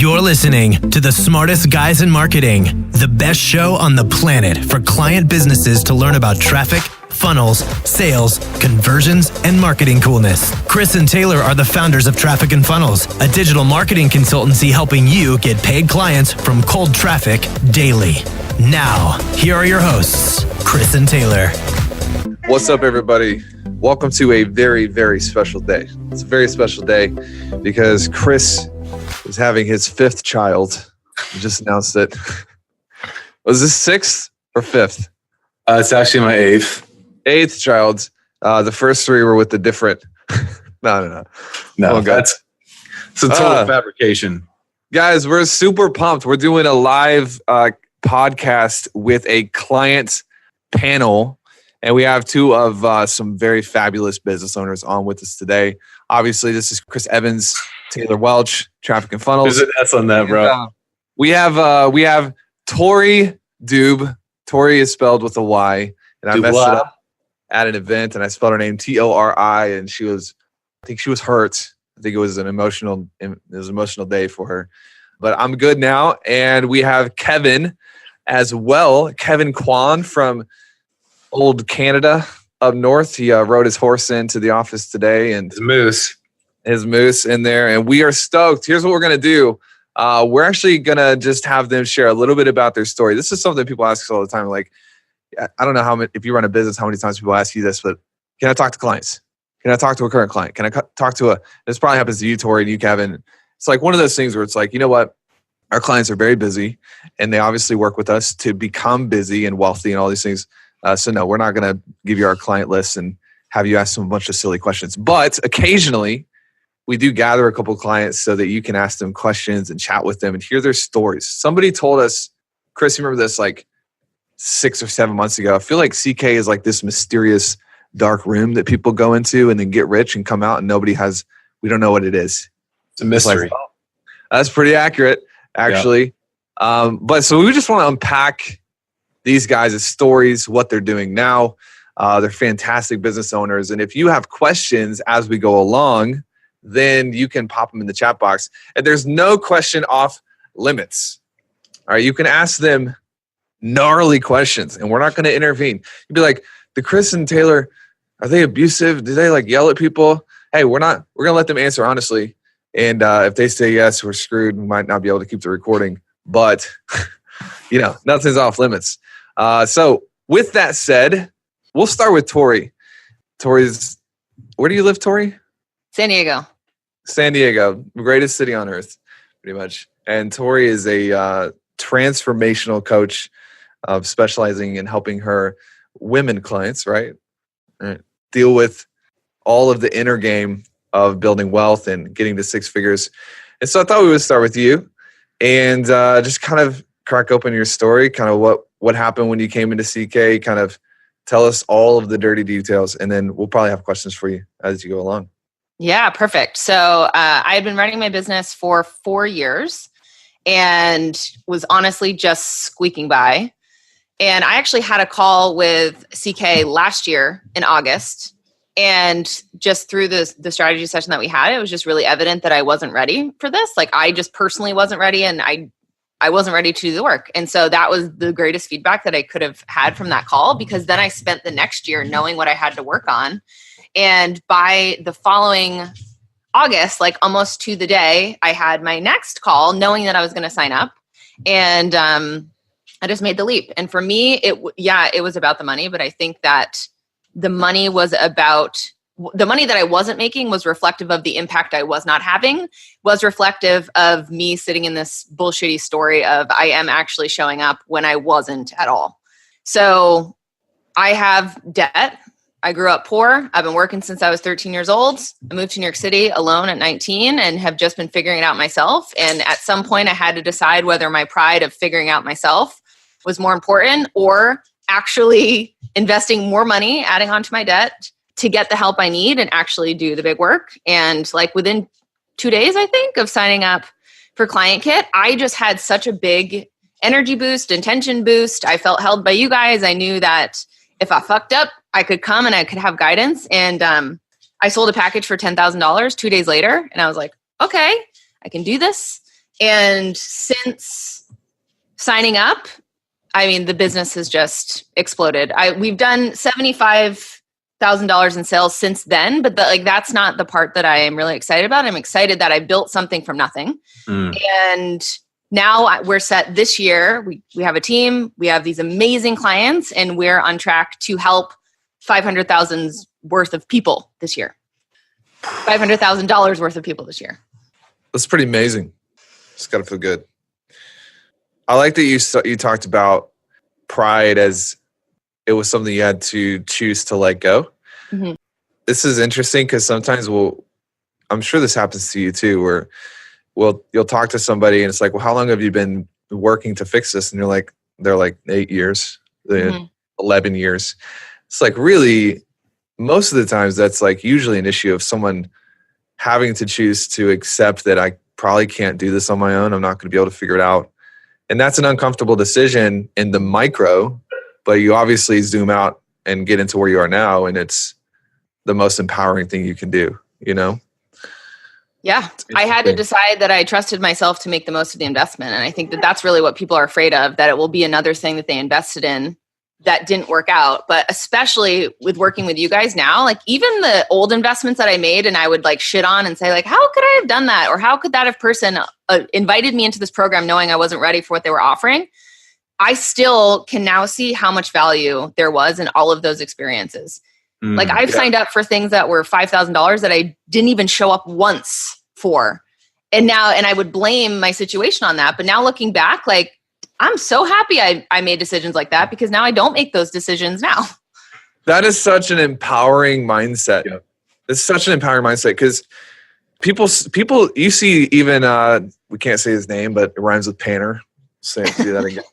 You're listening to the smartest guys in marketing, the best show on the planet for client businesses to learn about traffic, funnels, sales, conversions, and marketing coolness. Chris and Taylor are the founders of Traffic and Funnels, a digital marketing consultancy helping you get paid clients from cold traffic daily. Now, here are your hosts, Chris and Taylor. What's up, everybody? Welcome to a very, very special day. It's a very special day because Chris is having his fifth child. We just announced it. Was this sixth or fifth? It's actually my eighth. Eighth child. The first three were with the different. No. No, it's a total fabrication. Guys, we're super pumped. We're doing a live podcast with a client panel, and we have two of some very fabulous business owners on with us today. Obviously, this is Chris Evans, Taylor Welch, Traffic and Funnels. There's an S on that, bro. We have Tory Doob. Tory is spelled with a Y, and I messed it up at an event, and I spelled her name Tori, and I think she was hurt. I think it was an emotional day for her, but I'm good now. And we have Kevin as well, Kevin Kwan from old Canada up north. He rode his horse into the office today, and his moose in there, and we are stoked. Here's what we're going to do. We're actually going to just have them share a little bit about their story. This is something people ask us all the time. Like, I don't know if you run a business, how many times people ask you this, but can I talk to clients? Can I talk to a current client? Can I talk to this probably happens to you, Tory, and you, Kevin. It's like one of those things where it's like, you know what? Our clients are very busy, and they obviously work with us to become busy and wealthy and all these things. So no, we're not going to give you our client list and have you ask them a bunch of silly questions. But occasionally, we do gather a couple of clients so that you can ask them questions and chat with them and hear their stories. Somebody told us, Chris, you remember this like 6 or 7 months ago? I feel like CK is like this mysterious dark room that people go into and then get rich and come out and we don't know what it is. It's a mystery. Like, that's pretty accurate, actually. Yeah. But so we just want to unpack these guys' stories, what they're doing now. They're fantastic business owners. And if you have questions as we go along, then you can pop them in the chat box. And there's no question off limits. All right, you can ask them gnarly questions, and we're not going to intervene. You'd be like, the Chris and Taylor, are they abusive? Do they like yell at people? Hey, we're going to let them answer honestly. And if they say yes, we're screwed. We might not be able to keep the recording. But, nothing's off limits. So with that said, we'll start with Tory. Where do you live, Tory? San Diego, the greatest city on earth, pretty much. And Tory is a transformational coach specializing in helping her women clients, right, deal with all of the inner game of building wealth and getting to six figures. And so I thought we would start with you and just kind of crack open your story, kind of what happened when you came into CK, kind of tell us all of the dirty details, and then we'll probably have questions for you as you go along. Yeah, perfect. So I had been running my business for 4 years and was honestly just squeaking by. And I actually had a call with CK last year in August. And just through the strategy session that we had, it was just really evident that I wasn't ready for this. Like I just personally wasn't ready, and I wasn't ready to do the work. And so that was the greatest feedback that I could have had from that call, because then I spent the next year knowing what I had to work on. And by the following August, like almost to the day, I had my next call knowing that I was going to sign up. And I just made the leap. And for me, it was about the money. But I think that the money that I wasn't making was reflective of the impact I was not having, was reflective of me sitting in this bullshitty story of I am actually showing up when I wasn't at all. So I have debt. I grew up poor. I've been working since I was 13 years old. I moved to New York City alone at 19 and have just been figuring it out myself. And at some point I had to decide whether my pride of figuring out myself was more important or actually investing more money, adding on to my debt to get the help I need and actually do the big work. And like within 2 days, I think, of signing up for Client Kit, I just had such a big energy boost, intention boost. I felt held by you guys. I knew that if I fucked up, I could come and I could have guidance. And I sold a package for $10,000 2 days later. And I was like, okay, I can do this. And since signing up, I mean, the business has just exploded. We've done $75,000 in sales since then, but that's not the part that I am really excited about. I'm excited that I built something from nothing. And now we're set this year. We have a team, we have these amazing clients, and we're on track to help 500,000 worth of people this year. $500,000 worth of people this year. That's pretty amazing. It's got to feel good. I like that you talked about pride as it was something you had to choose to let go. Mm-hmm. This is interesting because sometimes I'm sure this happens to you too, where you'll talk to somebody and it's like, well, how long have you been working to fix this? And they're like 8 years, 11 years. It's like, really, most of the times that's like usually an issue of someone having to choose to accept that I probably can't do this on my own. I'm not going to be able to figure it out. And that's an uncomfortable decision in the micro, but you obviously zoom out and get into where you are now. And it's the most empowering thing you can do, you know? Yeah, I had to decide that I trusted myself to make the most of the investment. And I think that that's really what people are afraid of, that it will be another thing that they invested in that didn't work out. But especially with working with you guys now, like even the old investments that I made and I would like shit on and say like, how could I have done that? Or how could that have person invited me into this program knowing I wasn't ready for what they were offering? I still can now see how much value there was in all of those experiences. Like I've signed up for things that were $5,000 that I didn't even show up once for. And I would blame my situation on that. But now looking back, like I'm so happy I made decisions like that because now I don't make those decisions now. That is such an empowering mindset. Yeah. It's such an empowering mindset because people, you see even, we can't say his name, but it rhymes with Panner. Say do that again.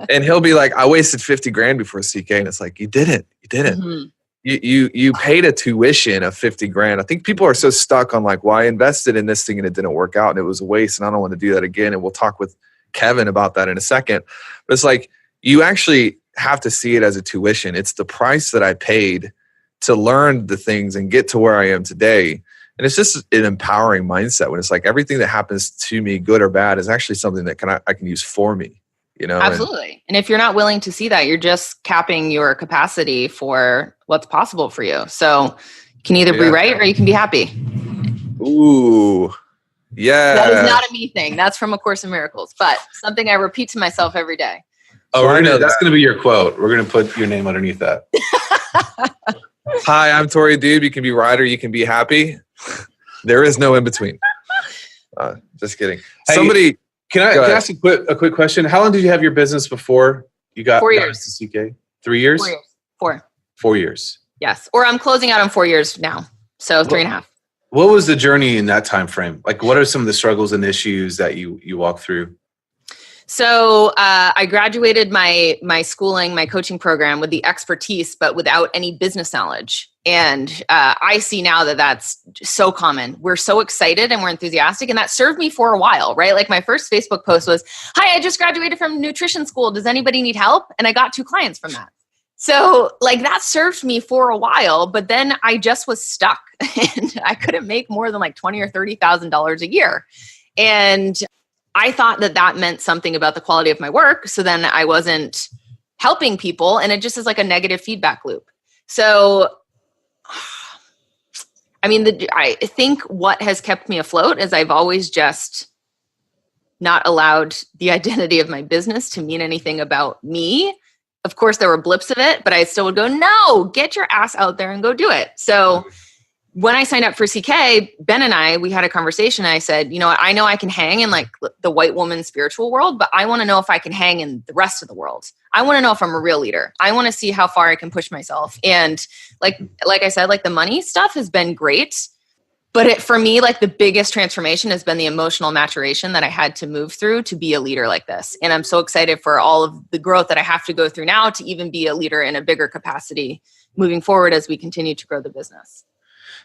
And he'll be like, I wasted 50 grand before CK. And it's like, you didn't. Mm-hmm. You paid a tuition of 50 grand. I think people are so stuck on like, well, I invested in this thing and it didn't work out and it was a waste and I don't want to do that again. And we'll talk with Kevin about that in a second. But it's like, you actually have to see it as a tuition. It's the price that I paid to learn the things and get to where I am today. And it's just an empowering mindset when it's like everything that happens to me, good or bad, is actually something that I can use for me. You know? Absolutely. And if you're not willing to see that, you're just capping your capacity for what's possible for you. So you can either be right or you can be happy. Ooh. Yeah. That is not a me thing. That's from A Course in Miracles, but something I repeat to myself every day. Oh, that's going to be your quote. We're going to put your name underneath that. Hi, I'm Tory Dude. You can be right or you can be happy. There is no in between. Just kidding. Hey, Can I ask a quick question? How long did you have your business before you got 4 years to CK? 3 years? 4 years. 4 years. Yes. Or I'm closing out on 4 years now. So 3.5. What was the journey in that time frame? Like, what are some of the struggles and issues that you walk through? So I graduated my schooling, my coaching program with the expertise, but without any business knowledge. And I see now that that's so common. We're so excited and we're enthusiastic, and that served me for a while, right? Like my first Facebook post was, "Hi, I just graduated from nutrition school. Does anybody need help?" And I got 2 clients from that. So like that served me for a while, but then I just was stuck and I couldn't make more than like $20,000 or $30,000 a year. And I thought that meant something about the quality of my work. So then I wasn't helping people, and it just is like a negative feedback loop. So, I mean, I think what has kept me afloat is I've always just not allowed the identity of my business to mean anything about me. Of course, there were blips of it, but I still would go, no, get your ass out there and go do it. So when I signed up for CK, Ben and we had a conversation. I said, you know what, I know I can hang in like the white woman spiritual world, but I want to know if I can hang in the rest of the world. I want to know if I'm a real leader. I want to see how far I can push myself. And like I said, like the money stuff has been great, but for me, like the biggest transformation has been the emotional maturation that I had to move through to be a leader like this. And I'm so excited for all of the growth that I have to go through now to even be a leader in a bigger capacity moving forward as we continue to grow the business.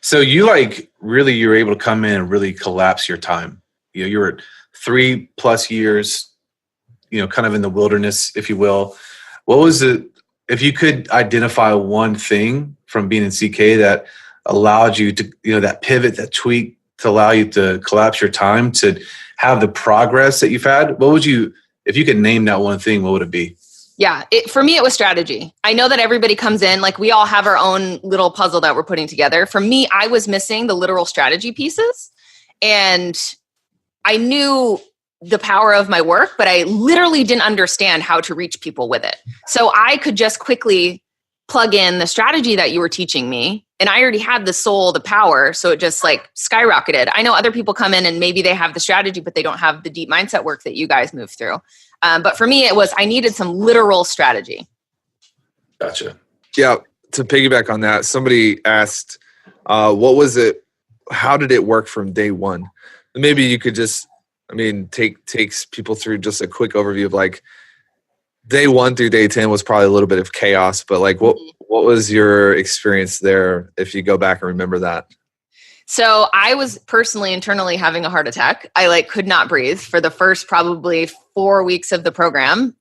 So you you're able to come in and really collapse your time. You know, you're at 3+ years, kind of in the wilderness, if you will. What was it, if you could identify one thing from being in CK that allowed you to, that pivot, that tweak to allow you to collapse your time to have the progress that you've had, what would you, if you could name that one thing, what would it be? Yeah, for me, it was strategy. I know that everybody comes in, like we all have our own little puzzle that we're putting together. For me, I was missing the literal strategy pieces. And I knew the power of my work, but I literally didn't understand how to reach people with it. So I could just quickly plug in the strategy that you were teaching me. And I already had the soul, the power. So it just like skyrocketed. I know other people come in and maybe they have the strategy, but they don't have the deep mindset work that you guys move through. But for me, it was, I needed some literal strategy. Gotcha. Yeah. To piggyback on that, somebody asked, what was it? How did it work from day one? Maybe you could just, takes people through just a quick overview of like day 1 through day 10 was probably a little bit of chaos, but like what was your experience there if you go back and remember that? So I was personally internally having a heart attack. I could not breathe for the first probably 4 weeks of the program.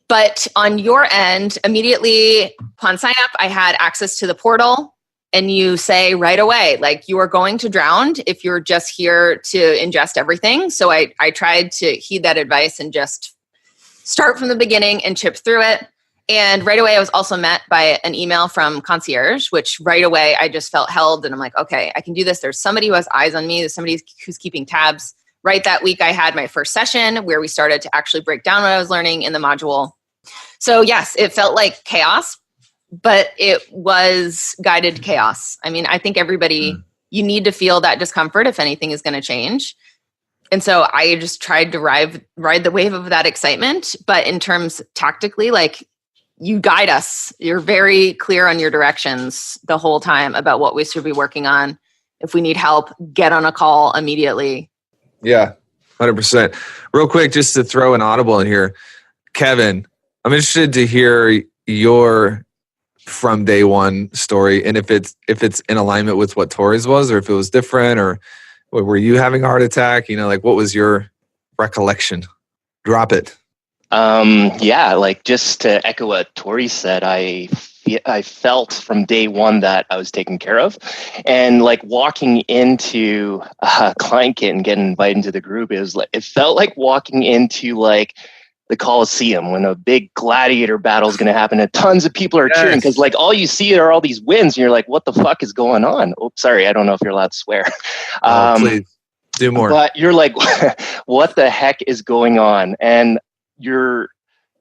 But on your end, immediately upon sign up, I had access to the portal. And you say right away, like, you are going to drown if you're just here to ingest everything. So I tried to heed that advice and just start from the beginning and chip through it. And right away, I was also met by an email from concierge, which right away I just felt held. And I'm like, okay, I can do this. There's somebody who has eyes on me. There's somebody who's keeping tabs. Right that week, I had my first session where we started to actually break down what I was learning in the module. So yes, it felt like chaos, but it was guided chaos. I think everybody, you need to feel that discomfort if anything is going to change. And so I just tried to ride the wave of that excitement. But in terms tactically, like, you guide us. You're very clear on your directions the whole time about what we should be working on. If we need help, get on a call immediately. Yeah, 100%. Real quick, just to throw an audible in here. Kevin, I'm interested to hear your from day one story, and if it's in alignment with what Tory's was, or if it was different, or were you having a heart attack? What was your recollection? Drop it. Just to echo what Tory said, I felt from day one that I was taken care of, and like walking into a client kit and getting invited into the group, it felt like walking into like the Coliseum when a big gladiator battle is going to happen and tons of people are cheering, because like all you see are all these wins and you're like, what the fuck is going on? Oh, sorry, I don't know if you're allowed to swear. Please do more. But you're like, what the heck is going on? And you're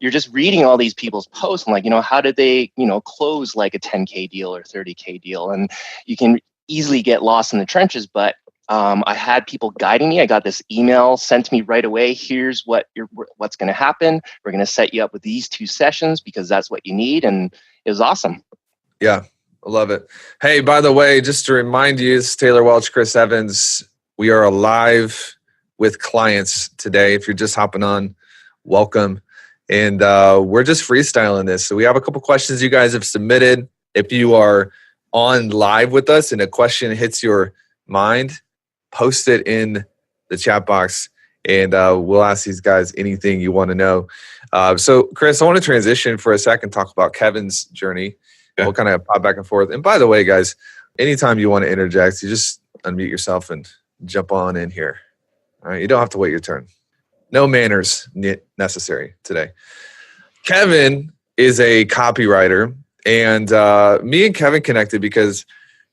just reading all these people's posts and like, how did they, close like a 10K deal or 30K deal? And you can easily get lost in the trenches, but I had people guiding me. I got this email sent to me right away. Here's what's going to happen. We're going to set you up with these 2 sessions because that's what you need. And it was awesome. Yeah, I love it. Hey, by the way, just to remind you, it's Taylor Welch, Chris Evans. We are live with clients today. If you're just hopping on, welcome. And we're just freestyling this. So we have a couple questions you guys have submitted. If you are on live with us and a question hits your mind, post it in the chat box, and we'll ask these guys anything you want to know. So, Chris, I want to transition for a second, talk about Kevin's journey. Okay. We'll kind of pop back and forth. And by the way, guys, anytime you want to interject, you just unmute yourself and jump on in here. All right, you don't have to wait your turn. No manners necessary today. Kevin is a copywriter, and me and Kevin connected because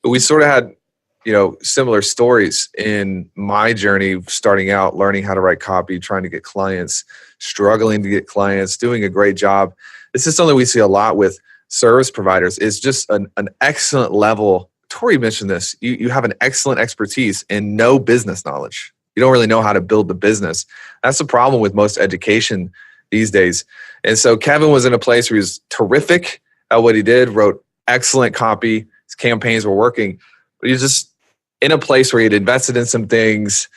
we sort of had similar stories in my journey, starting out, learning how to write copy, trying to get clients, struggling to get clients, doing a great job. This is something we see a lot with service providers. It's just an excellent level. Tory mentioned this. You have an excellent expertise and no business knowledge. You don't really know how to build the business. That's the problem with most education these days. And so Kevin was in a place where he was terrific at what he did, wrote excellent copy. His campaigns were working, but he was just in a place where he had invested in some things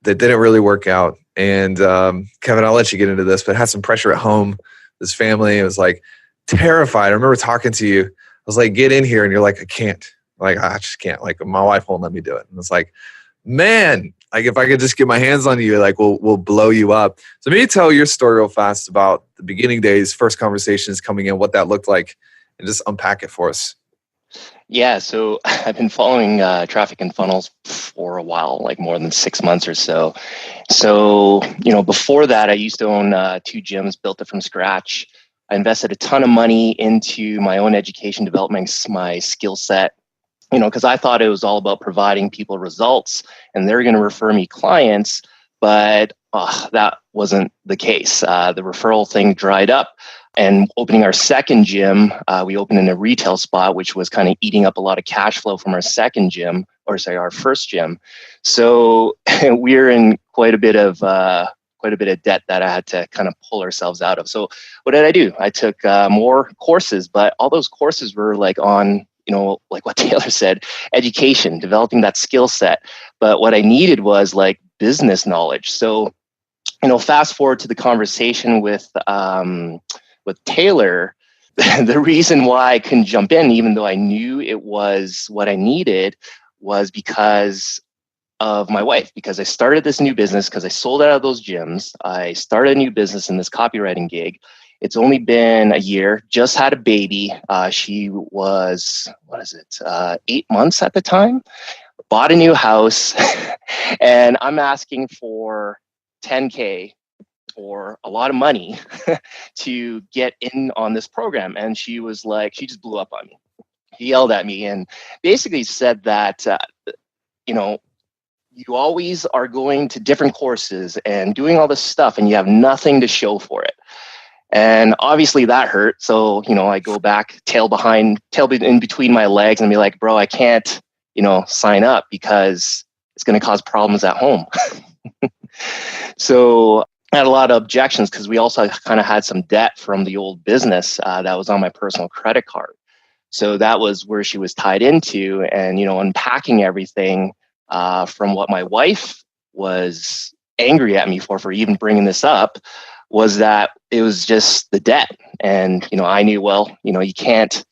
that didn't really work out. And Kevin, I'll let you get into this, but had some pressure at home. His family, it was like terrified. I remember talking to you. I was like, get in here. And you're like, I can't. Like, I just can't. Like, my wife won't let me do it. And it's like, man, like if I could just get my hands on you, like we'll blow you up. So maybe tell your story real fast about the beginning days, first conversations coming in, what that looked like, and just unpack it for us. Yeah, so I've been following traffic and funnels for a while, like more than 6 months or so. So, before that, I used to own 2 gyms, built it from scratch. I invested a ton of money into my own education, developing my skill set, because I thought it was all about providing people results and they're going to refer me clients. But that wasn't the case. The referral thing dried up. And opening our second gym, we opened in a retail spot, which was kind of eating up a lot of cash flow from our second gym, our first gym. So we're in quite a bit of debt that I had to kind of pull ourselves out of. So what did I do? I took more courses, but all those courses were like on, like what Taylor said, education, developing that skill set. But what I needed was like business knowledge. So, fast forward to the conversation with Taylor, the reason why I couldn't jump in, even though I knew it was what I needed, was because of my wife. Because I started this new business, because I sold out of those gyms. I started a new business in this copywriting gig. It's only been a year, just had a baby. She was, 8 months at the time, bought a new house, and I'm asking for $10K or a lot of money to get in on this program. And she was like, she just blew up on me. He yelled at me and basically said that, you always are going to different courses and doing all this stuff and you have nothing to show for it. And obviously that hurt. So, I go back, tail in between my legs and be like, bro, I can't, sign up because it's going to cause problems at home. So I had a lot of objections because we also kind of had some debt from the old business that was on my personal credit card. So that was where she was tied into, and, unpacking everything from what my wife was angry at me for even bringing this up, was that it was just the debt. And, I knew, you can't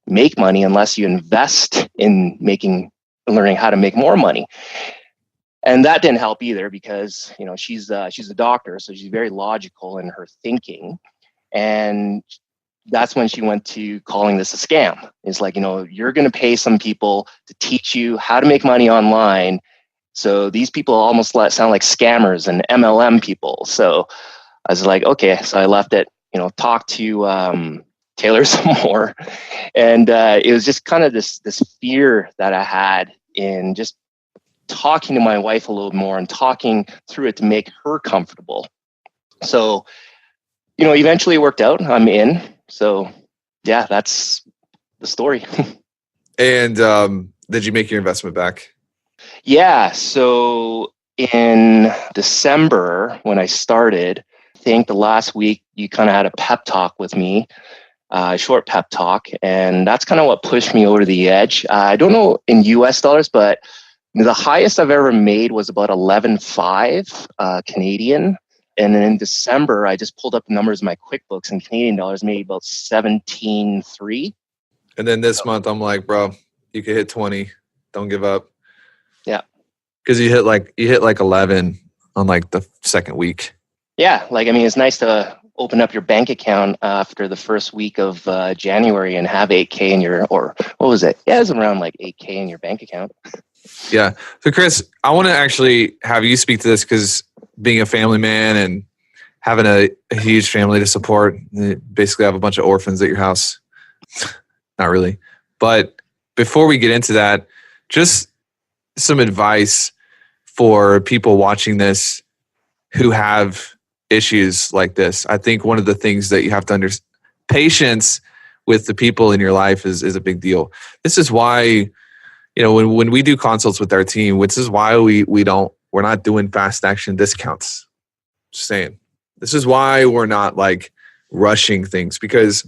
make money unless you invest in learning how to make more money. And that didn't help either because, she's a doctor, so she's very logical in her thinking. And that's when she went to calling this a scam. It's like, you're going to pay some people to teach you how to make money online. So these people almost sound like scammers and MLM people. So I was like, okay. So I left it, talked to Taylor some more. And it was just kind of this fear that I had in just talking to my wife a little more and talking through it to make her comfortable. So, eventually it worked out. I'm in. So yeah, that's the story. And did you make your investment back? Yeah. So in December, when I started, I think the last week you kind of had a pep talk with me, a short pep talk. And that's kind of what pushed me over the edge. I don't know in US dollars, but the highest I've ever made was about 11.5 Canadian. And then in December, I just pulled up the numbers in my QuickBooks, and Canadian dollars made about 17.3. And then this month, I'm like, bro, you could hit 20. Don't give up. Yeah. Because you hit like 11 on like the second week. Yeah. It's nice to open up your bank account after the first week of January and have 8K in or what was it? Yeah, it was around like 8K in your bank account. Yeah. So Chris, I want to actually have you speak to this because being a family man and having a huge family to support, you basically have a bunch of orphans at your house. Not really. But before we get into that, just some advice for people watching this who have issues like this. I think one of the things that you have to understand, patience with the people in your life is a big deal. This is why, when we do consults with our team, which is why we're not doing fast action discounts. Just saying. This is why we're not like rushing things, because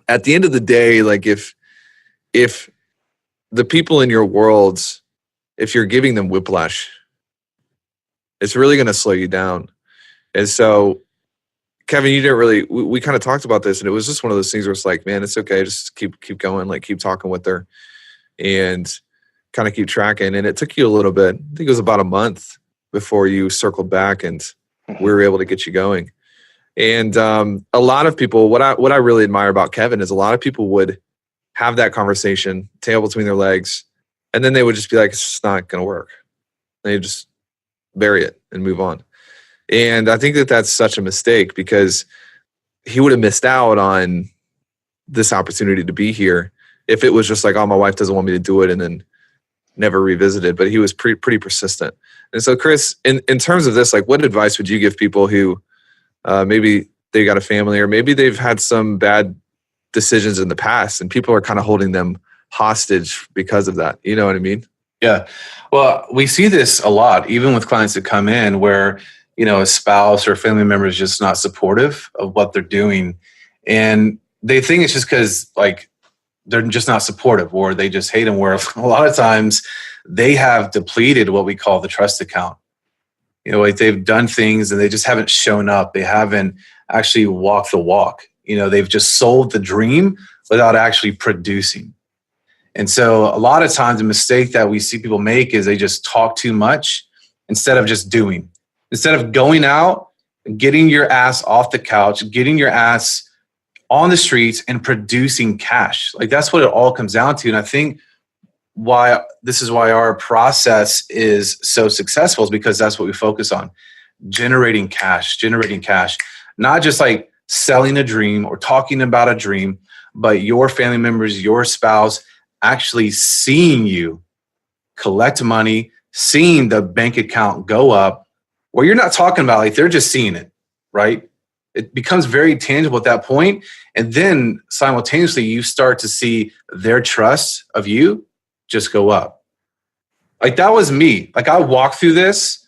at the end of the day, like if the people in your worlds, if you're giving them whiplash, it's really going to slow you down. And so, Kevin, you didn't really, we kind of talked about this, and it was just one of those things where it's like, man, it's okay. Just keep going, like keep talking with her and kind of keep tracking. And it took you a little bit. I think it was about a month before you circled back and we were able to get you going. And a lot of people, what I really admire about Kevin is a lot of people would have that conversation, tail between their legs, and then they would just be like, it's just not going to work. They just bury it and move on. And I think that that's such a mistake because he would have missed out on this opportunity to be here if it was just like, oh, my wife doesn't want me to do it, and then never revisited. But he was pretty persistent. And so, Chris, in terms of this, like, what advice would you give people who maybe they got a family, or maybe they've had some bad decisions in the past and people are kind of holding them hostage because of that? You know what I mean? Yeah. Well, we see this a lot, even with clients that come in where, a spouse or family member is just not supportive of what they're doing. And they think it's just because like they're just not supportive, or they just hate them, where a lot of times they have depleted what we call the trust account. Like they've done things and they just haven't shown up. They haven't actually walked the walk. They've just sold the dream without actually producing. And so a lot of times the mistake that we see people make is they just talk too much instead of just doing. Instead of going out and getting your ass off the couch, getting your ass on the streets and producing cash. Like that's what it all comes down to. And I think why our process is so successful is because that's what we focus on. Generating cash, not just like selling a dream or talking about a dream, but your family members, your spouse actually seeing you collect money, seeing the bank account go up, where you're not talking about, like they're just seeing it, right? It becomes very tangible at that point. And then simultaneously, you start to see their trust of you just go up. Like that was me. Like I walked through this,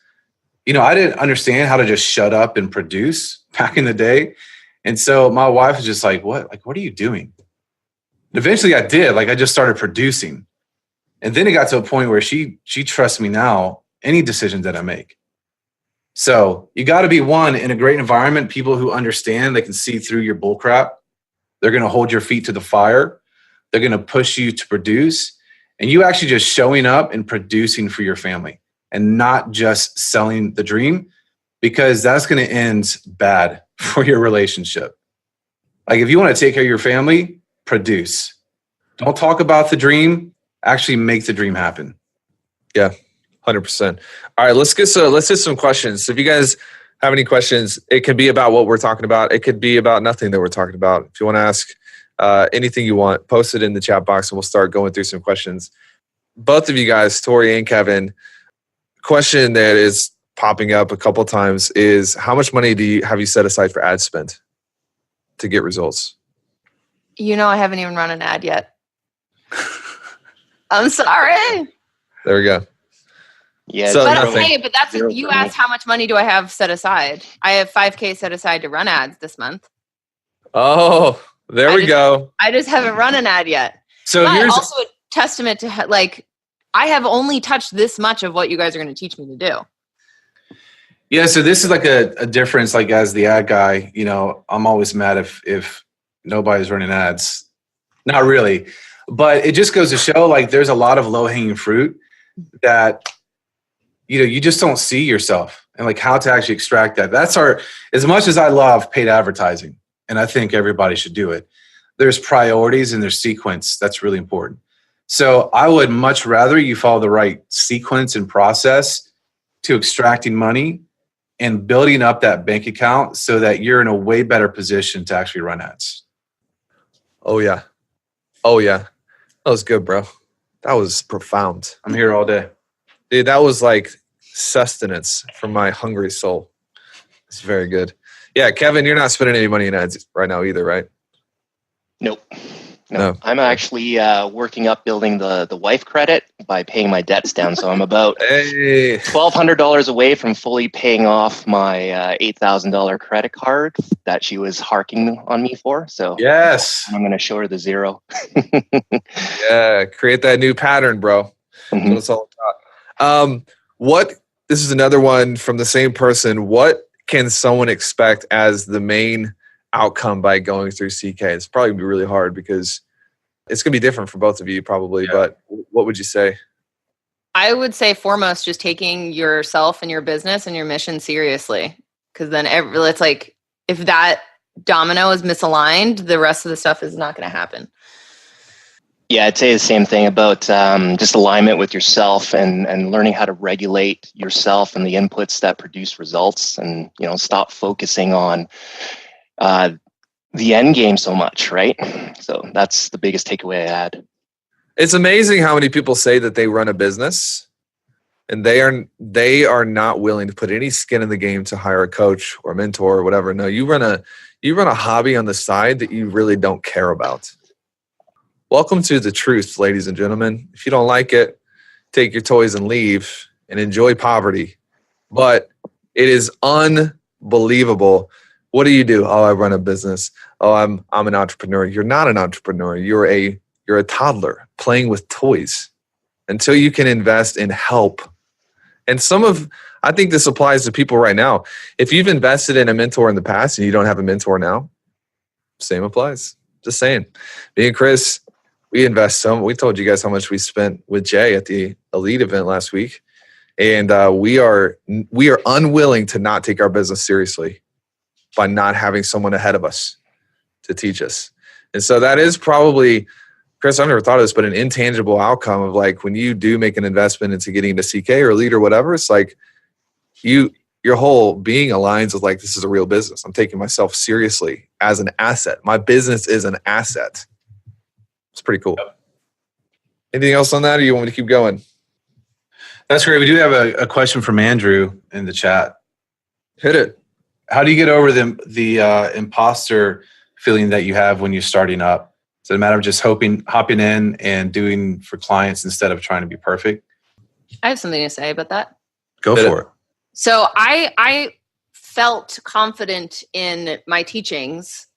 I didn't understand how to just shut up and produce back in the day. And so my wife was just like, what? Like, what are you doing? And eventually I did. Like I just started producing. And then it got to a point where she trusts me now, any decisions that I make. So you got to be in a great environment, people who understand, they can see through your bullcrap. They're going to hold your feet to the fire. They're going to push you to produce. And you actually just showing up and producing for your family and not just selling the dream, because that's going to end bad for your relationship. Like if you want to take care of your family, produce. Don't talk about the dream. Actually make the dream happen. Yeah, 100%. All right, let's get some questions. So if you guys have any questions, it can be about what we're talking about. It could be about nothing that we're talking about. If you want to ask anything you want, post it in the chat box and we'll start going through some questions. Both of you guys, Tory and Kevin, question that is popping up a couple times is, how much money have you set aside for ad spend to get results? I haven't even run an ad yet. I'm sorry. There we go. Yeah, so but nothing. okay, but that's you asked how much money do I have set aside? I have $5,000 set aside to run ads this month. Oh, there we go. I just haven't run an ad yet. So but here's also a testament to like I have only touched this much of what you guys are going to teach me to do. Yeah, so this is like a difference. Like as the ad guy, I'm always mad if nobody's running ads. Not really, but it just goes to show like there's a lot of low hanging fruit that you just don't see yourself, and like how to actually extract that. That's as much as I love paid advertising, and I think everybody should do it, there's priorities and there's sequence. That's really important. So I would much rather you follow the right sequence and process to extracting money and building up that bank account so that you're in a way better position to actually run ads. Oh yeah. That was good, bro. That was profound. I'm here all day. Dude, that was like sustenance for my hungry soul. It's very good. Yeah, Kevin, you're not spending any money in ads right now either, right? Nope. No. I'm actually working up building the wife credit by paying my debts down. So I'm about $1,200 away from fully paying off my $8,000 credit card that she was harking on me for. So yes, I'm going to show her the zero. Yeah, create that new pattern, bro. Mm-hmm. That's what it's all about. This is another one from the same person. What can someone expect as the main outcome by going through CK? It's probably gonna be really hard because it's gonna be different for both of you probably, yeah. But what would you say? I would say foremost, just taking yourself and your business and your mission seriously. Because then it's like, if that domino is misaligned, the rest of the stuff is not going to happen. Yeah, I'd say the same thing about just alignment with yourself and learning how to regulate yourself and the inputs that produce results, and stop focusing on the end game so much, right? So that's the biggest takeaway I had. It's amazing how many people say that they run a business and they are not willing to put any skin in the game to hire a coach or mentor or whatever. No, you run a hobby on the side that you really don't care about. Welcome to the truth, ladies and gentlemen. If you don't like it, take your toys and leave and enjoy poverty. But it is unbelievable. What do? Oh, I run a business. Oh, I'm an entrepreneur. You're not an entrepreneur. You're a toddler playing with toys until you can invest in help. And I think this applies to people right now. If you've invested in a mentor in the past and you don't have a mentor now, same applies. Just saying. Me and Chris, we told you guys how much we spent with Jay at the Elite event last week. And we are unwilling to not take our business seriously by not having someone ahead of us to teach us. And so that is probably, Chris, I've never thought of this, but an intangible outcome of like when you do make an investment into getting into CK or Elite or whatever, it's like your whole being aligns with like, this is a real business. I'm taking myself seriously as an asset. My business is an asset. It's pretty cool. Yep. Anything else on that, or you want me to keep going? That's great. We do have a question from Andrew in the chat. Hit it. How do you get over the imposter feeling that you have when you're starting up? Is it a matter of just hopping in and doing for clients instead of trying to be perfect? I have something to say about that. Go for it. So I felt confident in my teachings,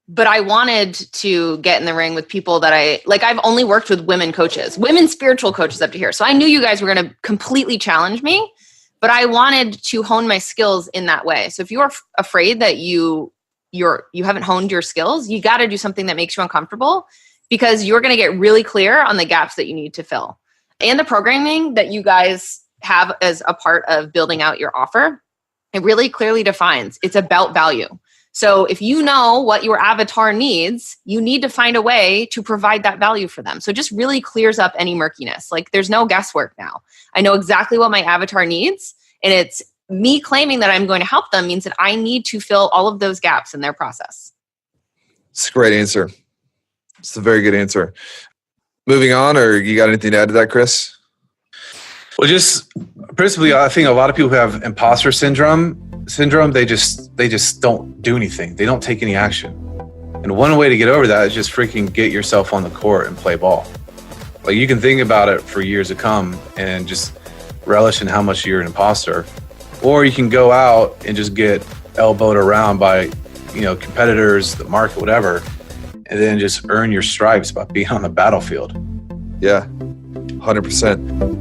but I wanted to get in the ring with people that I've only worked with women spiritual coaches up to here. So I knew you guys were going to completely challenge me, but I wanted to hone my skills in that way. So if you're afraid that you haven't honed your skills, you got to do something that makes you uncomfortable, because you're going to get really clear on the gaps that you need to fill. And the programming that you guys have as a part of building out your offer, it really clearly defines it's about value. So if you know what your avatar needs, you need to find a way to provide that value for them. So it just really clears up any murkiness. Like there's no guesswork now. I know exactly what my avatar needs, and it's me claiming that I'm going to help them means that I need to fill all of those gaps in their process. It's a great answer. It's a very good answer. Moving on, or you got anything to add to that, Chris? Well, just principally, I think a lot of people who have imposter syndrome, they just don't do anything. They don't take any action. And one way to get over that is just freaking get yourself on the court and play ball. Like you can think about it for years to come and just relish in how much you're an imposter. Or you can go out and just get elbowed around by, competitors, the market, whatever, and then just earn your stripes by being on the battlefield. Yeah, 100%.